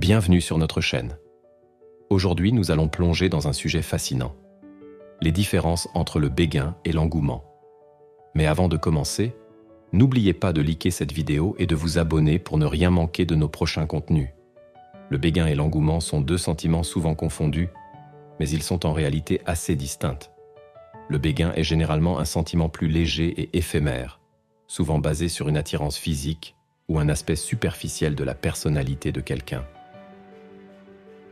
Bienvenue sur notre chaîne. Aujourd'hui, nous allons plonger dans un sujet fascinant. Les différences entre le béguin et l'engouement. Mais avant de commencer, n'oubliez pas de liker cette vidéo et de vous abonner pour ne rien manquer de nos prochains contenus. Le béguin et l'engouement sont deux sentiments souvent confondus, mais ils sont en réalité assez distincts. Le béguin est généralement un sentiment plus léger et éphémère, souvent basé sur une attirance physique ou un aspect superficiel de la personnalité de quelqu'un.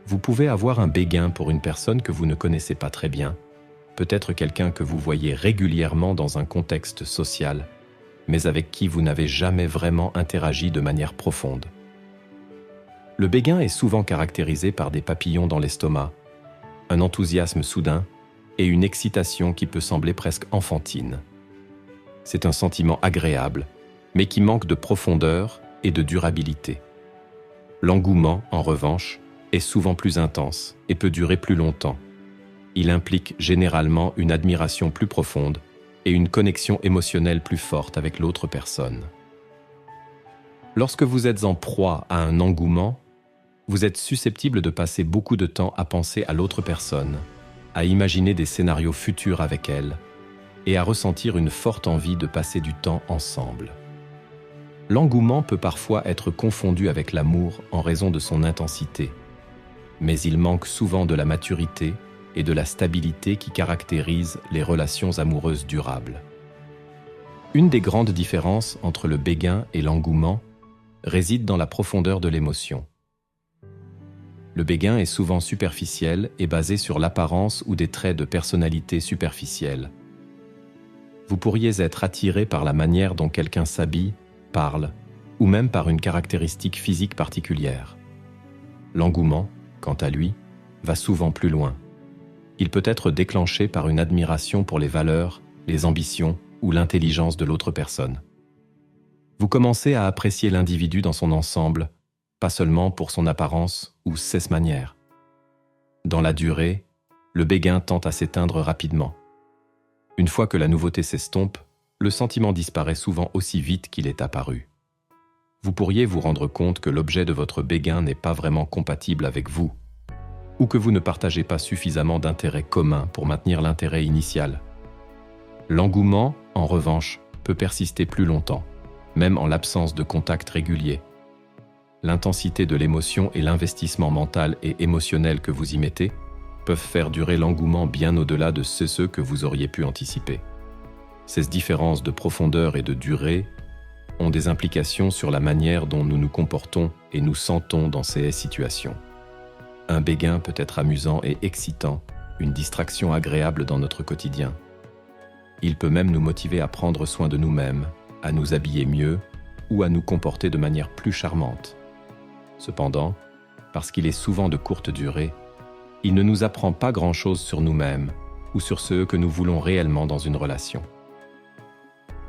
Vous pouvez avoir un béguin pour une personne que vous ne connaissez pas très bien, peut-être quelqu'un que vous voyez régulièrement dans un contexte social, mais avec qui vous n'avez jamais vraiment interagi de manière profonde. Le béguin est souvent caractérisé par des papillons dans l'estomac, un enthousiasme soudain et une excitation qui peut sembler presque enfantine. C'est un sentiment agréable, mais qui manque de profondeur et de durabilité. L'engouement, en revanche, est souvent plus intense et peut durer plus longtemps. Il implique généralement une admiration plus profonde et une connexion émotionnelle plus forte avec l'autre personne. Lorsque vous êtes en proie à un engouement, vous êtes susceptible de passer beaucoup de temps à penser à l'autre personne, à imaginer des scénarios futurs avec elle et à ressentir une forte envie de passer du temps ensemble. L'engouement peut parfois être confondu avec l'amour en raison de son intensité, mais il manque souvent de la maturité et de la stabilité qui caractérisent les relations amoureuses durables. Une des grandes différences entre le béguin et l'engouement réside dans la profondeur de l'émotion. Le béguin est souvent superficiel et basé sur l'apparence ou des traits de personnalité superficiels. Vous pourriez être attiré par la manière dont quelqu'un s'habille, parle, ou même par une caractéristique physique particulière. L'engouement, quant à lui, va souvent plus loin. Il peut être déclenché par une admiration pour les valeurs, les ambitions ou l'intelligence de l'autre personne. Vous commencez à apprécier l'individu dans son ensemble, pas seulement pour son apparence ou ses manières. Dans la durée, le béguin tend à s'éteindre rapidement. Une fois que la nouveauté s'estompe, le sentiment disparaît souvent aussi vite qu'il est apparu. Vous pourriez vous rendre compte que l'objet de votre béguin n'est pas vraiment compatible avec vous, ou que vous ne partagez pas suffisamment d'intérêts communs pour maintenir l'intérêt initial. L'engouement, en revanche, peut persister plus longtemps, même en l'absence de contact régulier. L'intensité de l'émotion et l'investissement mental et émotionnel que vous y mettez peuvent faire durer l'engouement bien au-delà de ce que vous auriez pu anticiper. Ces différences de profondeur et de durée ont des implications sur la manière dont nous nous comportons et nous sentons dans ces situations. Un béguin peut être amusant et excitant, une distraction agréable dans notre quotidien. Il peut même nous motiver à prendre soin de nous-mêmes, à nous habiller mieux ou à nous comporter de manière plus charmante. Cependant, parce qu'il est souvent de courte durée, il ne nous apprend pas grand-chose sur nous-mêmes ou sur ce que nous voulons réellement dans une relation.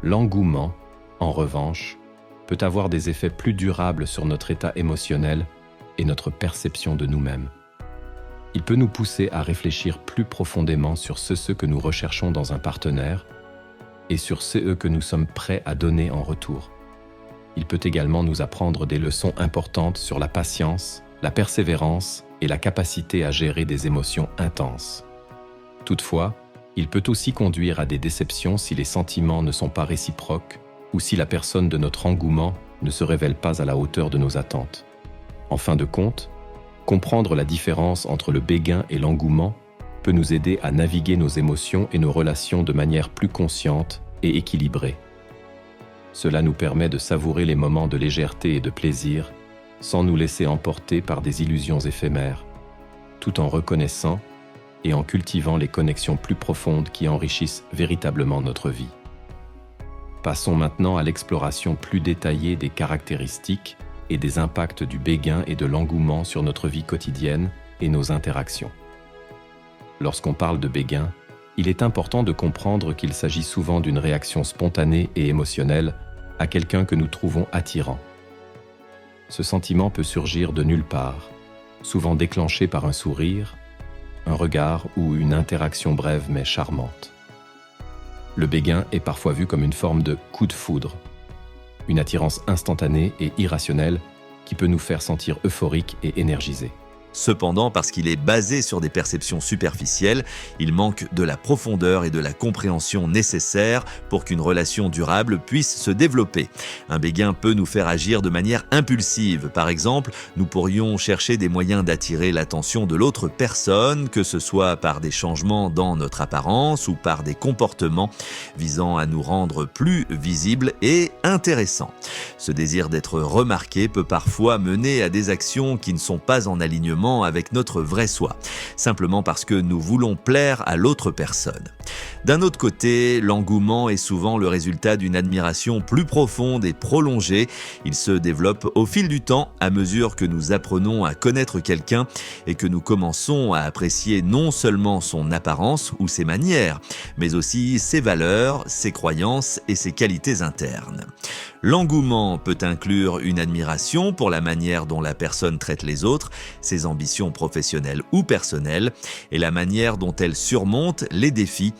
L'engouement, en revanche, peut avoir des effets plus durables sur notre état émotionnel et notre perception de nous-mêmes. Il peut nous pousser à réfléchir plus profondément sur ce que nous recherchons dans un partenaire et sur ce que nous sommes prêts à donner en retour. Il peut également nous apprendre des leçons importantes sur la patience, la persévérance et la capacité à gérer des émotions intenses. Toutefois, il peut aussi conduire à des déceptions si les sentiments ne sont pas réciproques ou si la personne de notre engouement ne se révèle pas à la hauteur de nos attentes. En fin de compte, comprendre la différence entre le béguin et l'engouement peut nous aider à naviguer nos émotions et nos relations de manière plus consciente et équilibrée. Cela nous permet de savourer les moments de légèreté et de plaisir sans nous laisser emporter par des illusions éphémères, tout en reconnaissant et en cultivant les connexions plus profondes qui enrichissent véritablement notre vie. Passons maintenant à l'exploration plus détaillée des caractéristiques et des impacts du béguin et de l'engouement sur notre vie quotidienne et nos interactions. Lorsqu'on parle de béguin, il est important de comprendre qu'il s'agit souvent d'une réaction spontanée et émotionnelle à quelqu'un que nous trouvons attirant. Ce sentiment peut surgir de nulle part, souvent déclenché par un sourire, un regard ou une interaction brève mais charmante. Le béguin est parfois vu comme une forme de coup de foudre, une attirance instantanée et irrationnelle qui peut nous faire sentir euphoriques et énergisés. Cependant, parce qu'il est basé sur des perceptions superficielles, il manque de la profondeur et de la compréhension nécessaires pour qu'une relation durable puisse se développer. Un béguin peut nous faire agir de manière impulsive. Par exemple, nous pourrions chercher des moyens d'attirer l'attention de l'autre personne, que ce soit par des changements dans notre apparence ou par des comportements visant à nous rendre plus visibles et intéressants. Ce désir d'être remarqué peut parfois mener à des actions qui ne sont pas en alignement avec notre vrai soi, simplement parce que nous voulons plaire à l'autre personne. D'un autre côté, l'engouement est souvent le résultat d'une admiration plus profonde et prolongée. Il se développe au fil du temps à mesure que nous apprenons à connaître quelqu'un et que nous commençons à apprécier non seulement son apparence ou ses manières, mais aussi ses valeurs, ses croyances et ses qualités internes. L'engouement peut inclure une admiration pour la manière dont la personne traite les autres, ses ambitions professionnelles ou personnelles, et la manière dont elle surmonte les défis.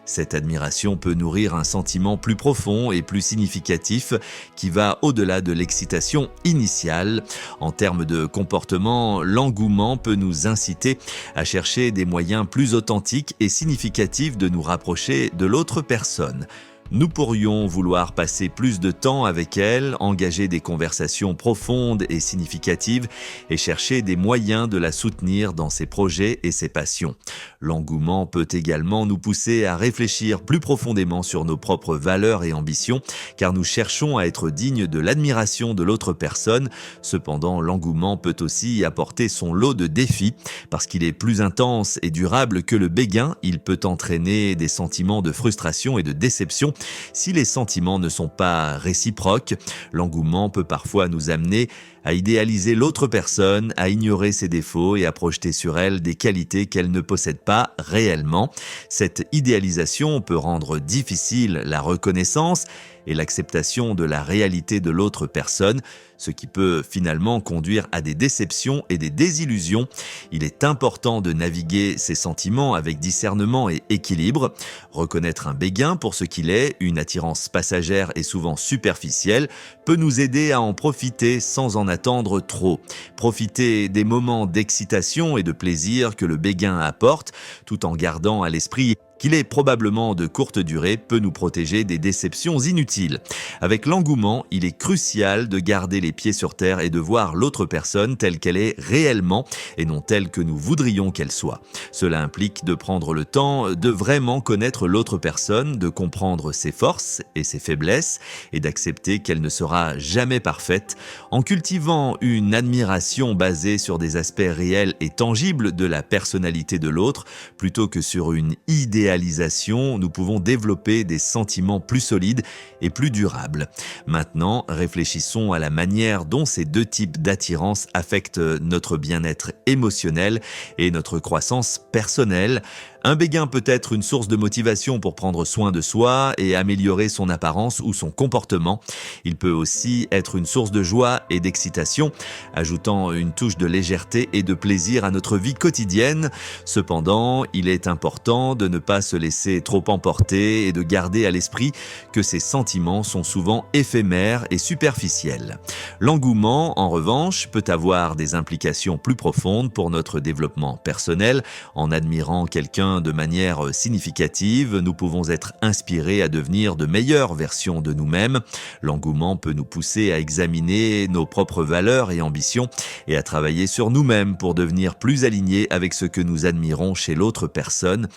Cette admiration peut nourrir un sentiment plus profond et plus significatif qui va au-delà de l'excitation initiale. En termes de comportement, l'engouement peut nous inciter à chercher des moyens plus authentiques et significatifs de nous rapprocher de l'autre personne. Nous pourrions vouloir passer plus de temps avec elle, engager des conversations profondes et significatives et chercher des moyens de la soutenir dans ses projets et ses passions. L'engouement peut également nous pousser à réfléchir plus profondément sur nos propres valeurs et ambitions, car nous cherchons à être dignes de l'admiration de l'autre personne. Cependant, l'engouement peut aussi apporter son lot de défis, parce qu'il est plus intense et durable que le béguin. Il peut entraîner des sentiments de frustration et de déception si les sentiments ne sont pas réciproques. L'engouement peut parfois nous amener à idéaliser l'autre personne, à ignorer ses défauts et à projeter sur elle des qualités qu'elle ne possède pas réellement. Cette idéalisation peut rendre difficile la reconnaissance et l'acceptation de la réalité de l'autre personne, ce qui peut finalement conduire à des déceptions et des désillusions. Il est important de naviguer ces sentiments avec discernement et équilibre. Reconnaître un béguin pour ce qu'il est, une attirance passagère et souvent superficielle, peut nous aider à en profiter sans en attendre trop. Profiter des moments d'excitation et de plaisir que le béguin apporte, tout en gardant à l'esprit qu'il est probablement de courte durée, peut nous protéger des déceptions inutiles. Avec l'engouement, il est crucial de garder les pieds sur terre et de voir l'autre personne telle qu'elle est réellement et non telle que nous voudrions qu'elle soit. Cela implique de prendre le temps de vraiment connaître l'autre personne, de comprendre ses forces et ses faiblesses et d'accepter qu'elle ne sera jamais parfaite. En cultivant une admiration basée sur des aspects réels et tangibles de la personnalité de l'autre, plutôt que sur une idéalisation, nous pouvons développer des sentiments plus solides et plus durables. Maintenant, réfléchissons à la manière dont ces deux types d'attirance affectent notre bien-être émotionnel et notre croissance personnelle. Un béguin peut être une source de motivation pour prendre soin de soi et améliorer son apparence ou son comportement. Il peut aussi être une source de joie et d'excitation, ajoutant une touche de légèreté et de plaisir à notre vie quotidienne. Cependant, il est important de ne pas se laisser trop emporter et de garder à l'esprit que ces sentiments sont souvent éphémères et superficiels. L'engouement, en revanche, peut avoir des implications plus profondes pour notre développement personnel. En admirant quelqu'un de manière significative, nous pouvons être inspirés à devenir de meilleures versions de nous-mêmes. L'engouement peut nous pousser à examiner nos propres valeurs et ambitions et à travailler sur nous-mêmes pour devenir plus alignés avec ce que nous admirons chez l'autre personne.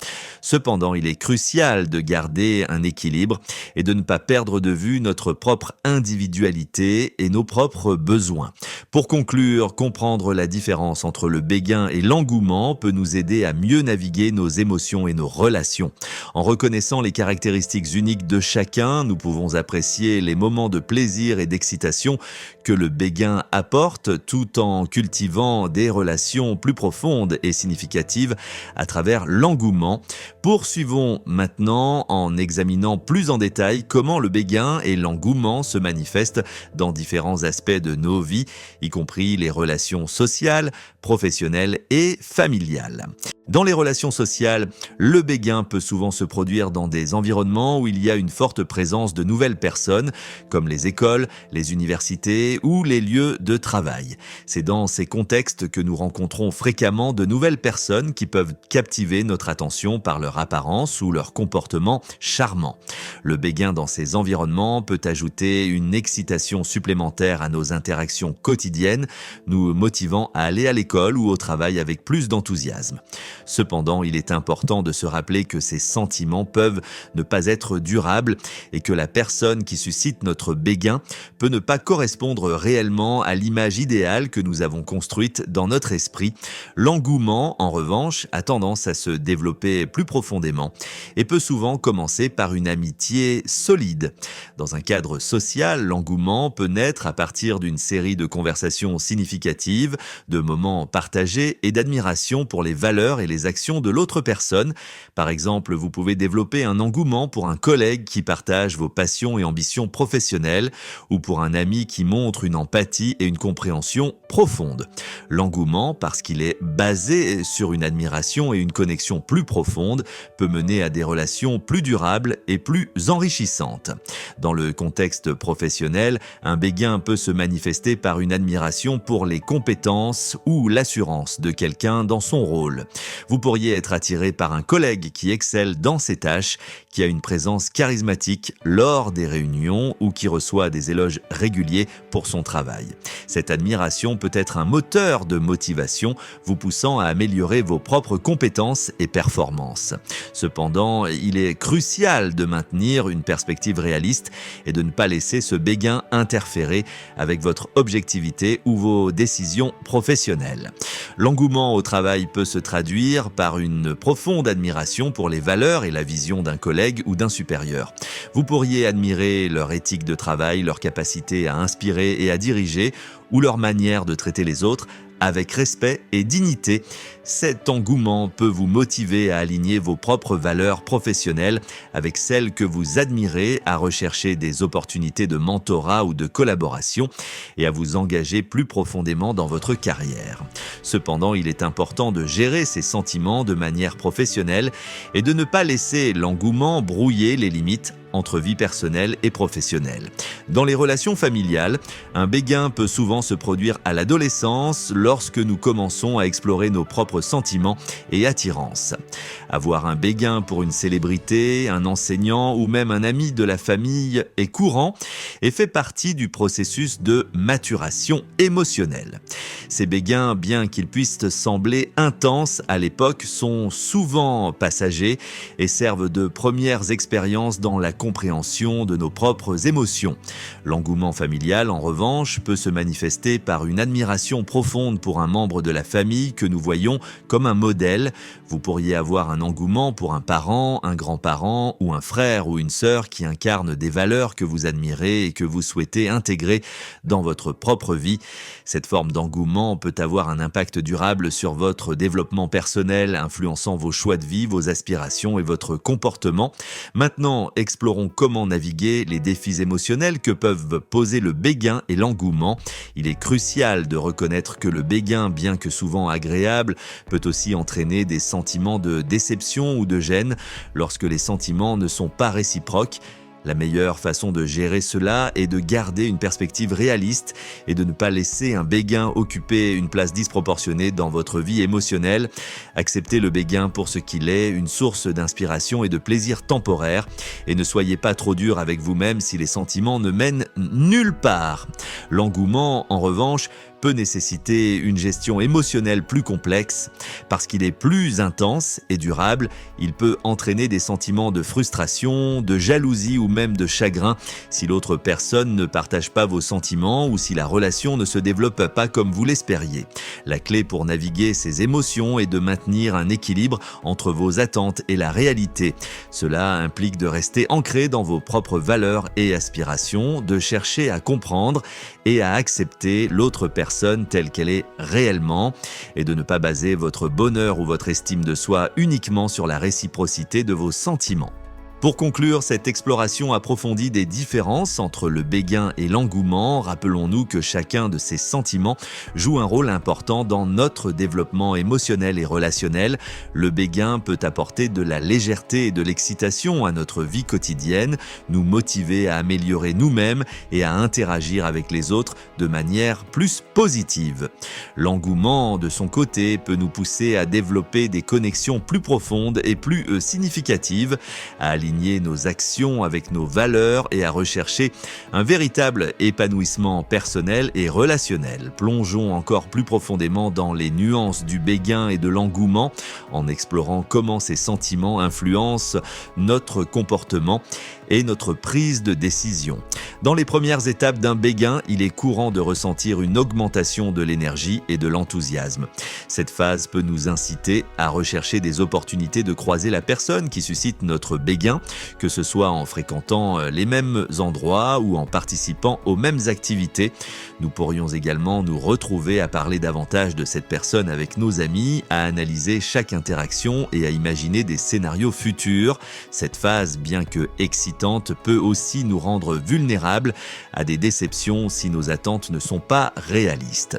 Cependant, il est crucial de garder un équilibre et de ne pas perdre de vue notre propre individualité et nos propres besoins. Pour conclure, comprendre la différence entre le béguin et l'engouement peut nous aider à mieux naviguer nos émotions et nos relations. En reconnaissant les caractéristiques uniques de chacun, nous pouvons apprécier les moments de plaisir et d'excitation que le béguin apporte, tout en cultivant des relations plus profondes et significatives à travers l'engouement. Poursuivons maintenant en examinant plus en détail comment le béguin et l'engouement se manifestent dans différents aspects de nos vies, y compris les relations sociales, professionnelles et familiales. Dans les relations sociales, le béguin peut souvent se produire dans des environnements où il y a une forte présence de nouvelles personnes, comme les écoles, les universités ou les lieux de travail. C'est dans ces contextes que nous rencontrons fréquemment de nouvelles personnes qui peuvent captiver notre attention par leur apparence ou leur comportement charmant. Le béguin dans ces environnements peut ajouter une excitation supplémentaire à nos interactions quotidiennes, nous motivant à aller à l'école ou au travail avec plus d'enthousiasme. Cependant, il est important de se rappeler que ces sentiments peuvent ne pas être durables et que la personne qui suscite notre béguin peut ne pas correspondre réellement à l'image idéale que nous avons construite dans notre esprit. L'engouement, en revanche, a tendance à se développer plus profondément et peut souvent commencer par une amitié solide. Dans un cadre social, l'engouement peut naître à partir d'une série de conversations significatives, de moments partagés et d'admiration pour les valeurs et les actions de l'autre personne. Par exemple, vous pouvez développer un engouement pour un collègue qui partage vos passions et ambitions professionnelles ou pour un ami qui montre une empathie et une compréhension profonde. L'engouement, parce qu'il est basé sur une admiration et une connexion plus profonde, peut mener à des relations plus durables et plus enrichissantes. Dans le contexte professionnel, un béguin peut se manifester par une admiration pour les compétences ou l'assurance de quelqu'un dans son rôle. Vous pourriez être attiré par un collègue qui excelle dans ses tâches, qui a une présence charismatique lors des réunions ou qui reçoit des éloges réguliers pour son travail. Cette admiration peut être un moteur de motivation, vous poussant à améliorer vos propres compétences et performances. Cependant, il est crucial de maintenir une perspective réaliste et de ne pas laisser ce béguin interférer avec votre objectivité ou vos décisions professionnelles. L'engouement au travail peut se traduire par une profonde admiration pour les valeurs et la vision d'un collègue ou d'un supérieur. Vous pourriez admirer leur éthique de travail, leur capacité à inspirer et à diriger, ou leur manière de traiter les autres avec respect et dignité. Cet engouement peut vous motiver à aligner vos propres valeurs professionnelles avec celles que vous admirez, à rechercher des opportunités de mentorat ou de collaboration et à vous engager plus profondément dans votre carrière. Cependant, il est important de gérer ces sentiments de manière professionnelle et de ne pas laisser l'engouement brouiller les limites entre vie personnelle et professionnelle. Dans les relations familiales, un béguin peut souvent se produire à l'adolescence lorsque nous commençons à explorer nos propres sentiments et attirances. Avoir un béguin pour une célébrité, un enseignant ou même un ami de la famille est courant et fait partie du processus de maturation émotionnelle. Ces béguins, bien qu'ils puissent sembler intenses à l'époque, sont souvent passagers et servent de premières expériences dans la compréhension de nos propres émotions. L'engouement familial, en revanche, peut se manifester par une admiration profonde pour un membre de la famille que nous voyons comme un modèle. Vous pourriez avoir un engouement pour un parent, un grand-parent ou un frère ou une sœur qui incarne des valeurs que vous admirez et que vous souhaitez intégrer dans votre propre vie. Cette forme d'engouement peut avoir un impact durable sur votre développement personnel, influençant vos choix de vie, vos aspirations et votre comportement. Maintenant, explorons comment naviguer les défis émotionnels que peuvent poser le béguin et l'engouement. Il est crucial de reconnaître que le béguin, bien que souvent agréable, peut aussi entraîner des sentiments de déception ou de gêne lorsque les sentiments ne sont pas réciproques. La meilleure façon de gérer cela est de garder une perspective réaliste et de ne pas laisser un béguin occuper une place disproportionnée dans votre vie émotionnelle. Acceptez le béguin pour ce qu'il est, une source d'inspiration et de plaisir temporaire, et ne soyez pas trop dur avec vous-même si les sentiments ne mènent nulle part. L'engouement, en revanche, peut nécessiter une gestion émotionnelle plus complexe. Parce qu'il est plus intense et durable, il peut entraîner des sentiments de frustration, de jalousie ou même de chagrin si l'autre personne ne partage pas vos sentiments ou si la relation ne se développe pas comme vous l'espériez. La clé pour naviguer ces émotions est de maintenir un équilibre entre vos attentes et la réalité. Cela implique de rester ancré dans vos propres valeurs et aspirations, de chercher à comprendre et à accepter l'autre personne telle qu'elle est réellement, et de ne pas baser votre bonheur ou votre estime de soi uniquement sur la réciprocité de vos sentiments. Pour conclure cette exploration approfondie des différences entre le béguin et l'engouement, rappelons-nous que chacun de ces sentiments joue un rôle important dans notre développement émotionnel et relationnel. Le béguin peut apporter de la légèreté et de l'excitation à notre vie quotidienne, nous motiver à améliorer nous-mêmes et à interagir avec les autres de manière plus positive. L'engouement, de son côté, peut nous pousser à développer des connexions plus profondes et plus significatives, à aligner nos actions avec nos valeurs et à rechercher un véritable épanouissement personnel et relationnel. Plongeons encore plus profondément dans les nuances du béguin et de l'engouement en explorant comment ces sentiments influencent notre comportement et notre prise de décision. Dans les premières étapes d'un béguin, il est courant de ressentir une augmentation de l'énergie et de l'enthousiasme. Cette phase peut nous inciter à rechercher des opportunités de croiser la personne qui suscite notre béguin, que ce soit en fréquentant les mêmes endroits ou en participant aux mêmes activités. Nous pourrions également nous retrouver à parler davantage de cette personne avec nos amis, à analyser chaque interaction et à imaginer des scénarios futurs. Cette phase, bien que excitante, peut aussi nous rendre vulnérables à des déceptions si nos attentes ne sont pas réalistes.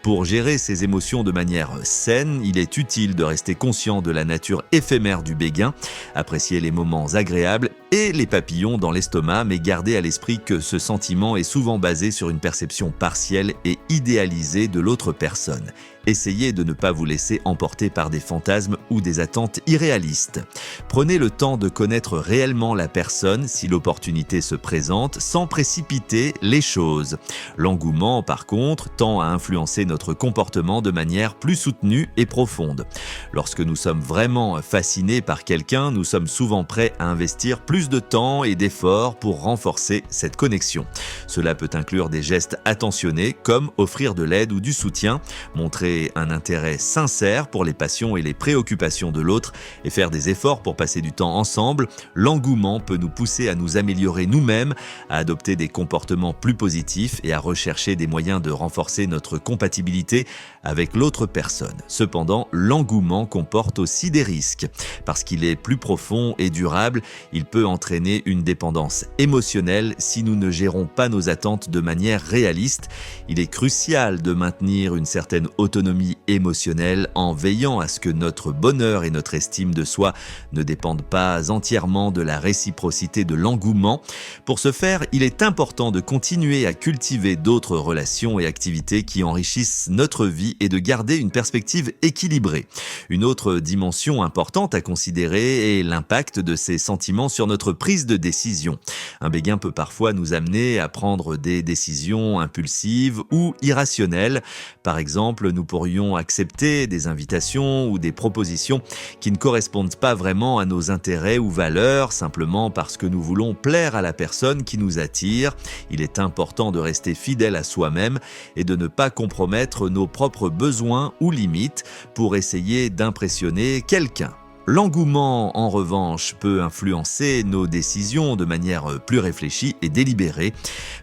Pour gérer ces émotions de manière saine, il est utile de rester conscient de la nature éphémère du béguin, apprécier les moments agréables et les papillons dans l'estomac, mais garder à l'esprit que ce sentiment est souvent basé sur une perception partielle et idéalisée de l'autre personne. Essayez de ne pas vous laisser emporter par des fantasmes ou des attentes irréalistes. Prenez le temps de connaître réellement la personne si l'opportunité se présente, sans précipiter les choses. L'engouement, par contre, tend à influencer notre comportement de manière plus soutenue et profonde. Lorsque nous sommes vraiment fascinés par quelqu'un, nous sommes souvent prêts à investir plus de temps et d'efforts pour renforcer cette connexion. Cela peut inclure des gestes attentionnés comme offrir de l'aide ou du soutien, montrer un intérêt sincère pour les passions et les préoccupations de l'autre et faire des efforts pour passer du temps ensemble. L'engouement peut nous pousser à nous améliorer nous-mêmes, à adopter des comportements plus positifs et à rechercher des moyens de renforcer notre compatibilité avec l'autre personne. Cependant, l'engouement comporte aussi des risques. Parce qu'il est plus profond et durable, il peut entraîner une dépendance émotionnelle si nous ne gérons pas nos attentes de manière réaliste. Il est crucial de maintenir une certaine autonomie émotionnelle en veillant à ce que notre bonheur et notre estime de soi ne dépendent pas entièrement de la réciprocité de l'engouement. Pour ce faire, il est important de continuer à cultiver d'autres relations et activités qui enrichissent notre vie et de garder une perspective équilibrée. Une autre dimension importante à considérer est l'impact de ces sentiments sur notre prise de décision. Un béguin peut parfois nous amener à prendre des décisions impulsives ou irrationnelles. Par exemple, nous pourrions accepter des invitations ou des propositions qui ne correspondent pas vraiment à nos intérêts ou valeurs, simplement parce que nous voulons plaire à la personne qui nous attire. Il est important de rester fidèle à soi-même et de ne pas compromettre nos propres besoins ou limites pour essayer d'impressionner quelqu'un. L'engouement, en revanche, peut influencer nos décisions de manière plus réfléchie et délibérée,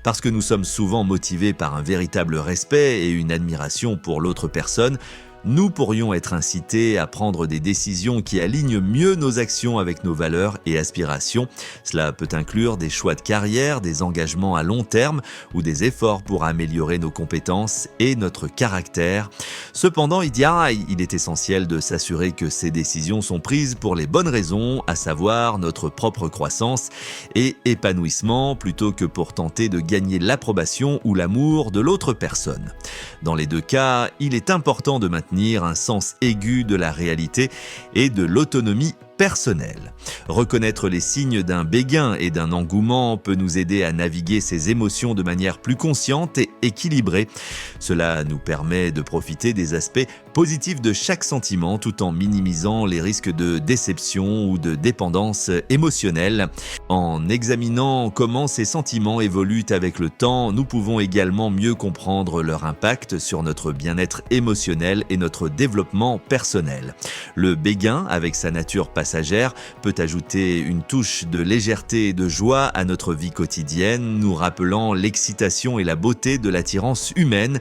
parce que nous sommes souvent motivés par un véritable respect et une admiration pour l'autre personne. Nous pourrions être incités à prendre des décisions qui alignent mieux nos actions avec nos valeurs et aspirations. Cela peut inclure des choix de carrière, des engagements à long terme ou des efforts pour améliorer nos compétences et notre caractère. Cependant, il est essentiel de s'assurer que ces décisions sont prises pour les bonnes raisons, à savoir notre propre croissance et épanouissement, plutôt que pour tenter de gagner l'approbation ou l'amour de l'autre personne. Dans les deux cas, il est important de maintenir un sens aigu de la réalité et de l'autonomie personnelle. Reconnaître les signes d'un béguin et d'un engouement peut nous aider à naviguer ces émotions de manière plus consciente et équilibrée. Cela nous permet de profiter des aspects positifs de chaque sentiment tout en minimisant les risques de déception ou de dépendance émotionnelle. En examinant comment ces sentiments évoluent avec le temps, nous pouvons également mieux comprendre leur impact sur notre bien-être émotionnel et notre développement personnel. Le béguin, avec sa nature passionnelle, passagère peut ajouter une touche de légèreté et de joie à notre vie quotidienne, nous rappelant l'excitation et la beauté de l'attirance humaine.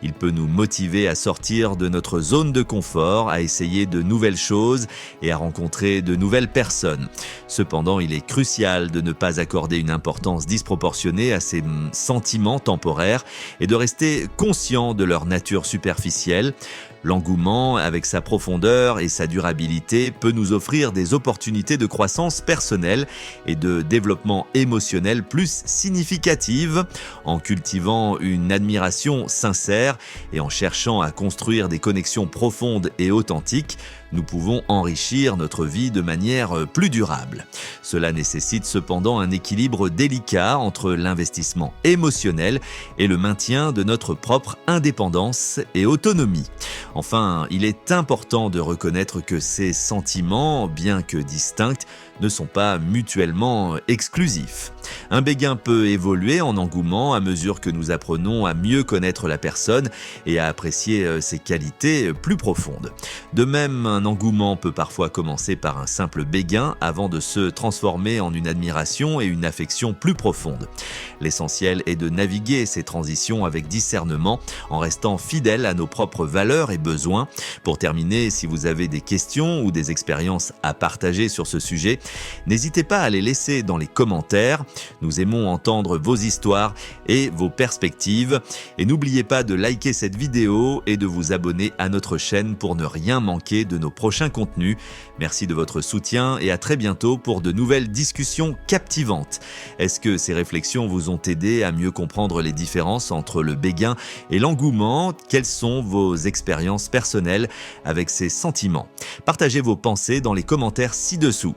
Il peut nous motiver à sortir de notre zone de confort, à essayer de nouvelles choses et à rencontrer de nouvelles personnes. Cependant, il est crucial de ne pas accorder une importance disproportionnée à ces sentiments temporaires et de rester conscient de leur nature superficielle. L'engouement, avec sa profondeur et sa durabilité, peut nous offrir des opportunités de croissance personnelle et de développement émotionnel plus significatives. En cultivant une admiration sincère et en cherchant à construire des connexions profondes et authentiques, nous pouvons enrichir notre vie de manière plus durable. Cela nécessite cependant un équilibre délicat entre l'investissement émotionnel et le maintien de notre propre indépendance et autonomie. Enfin, il est important de reconnaître que ces sentiments, bien que distincts, ne sont pas mutuellement exclusifs. Un béguin peut évoluer en engouement à mesure que nous apprenons à mieux connaître la personne et à apprécier ses qualités plus profondes. De même, un engouement peut parfois commencer par un simple béguin avant de se transformer en une admiration et une affection plus profonde. L'essentiel est de naviguer ces transitions avec discernement en restant fidèle à nos propres valeurs et besoins. Pour terminer, si vous avez des questions ou des expériences à partager sur ce sujet, n'hésitez pas à les laisser dans les commentaires. Nous aimons entendre vos histoires et vos perspectives. Et n'oubliez pas de liker cette vidéo et de vous abonner à notre chaîne pour ne rien manquer de nos prochains contenus. Merci de votre soutien et à très bientôt pour de nouvelles discussions captivantes. Est-ce que ces réflexions vous ont aidé à mieux comprendre les différences entre le béguin et l'engouement? Quelles sont vos expériences personnelles avec ces sentiments? Partagez vos pensées dans les commentaires ci-dessous.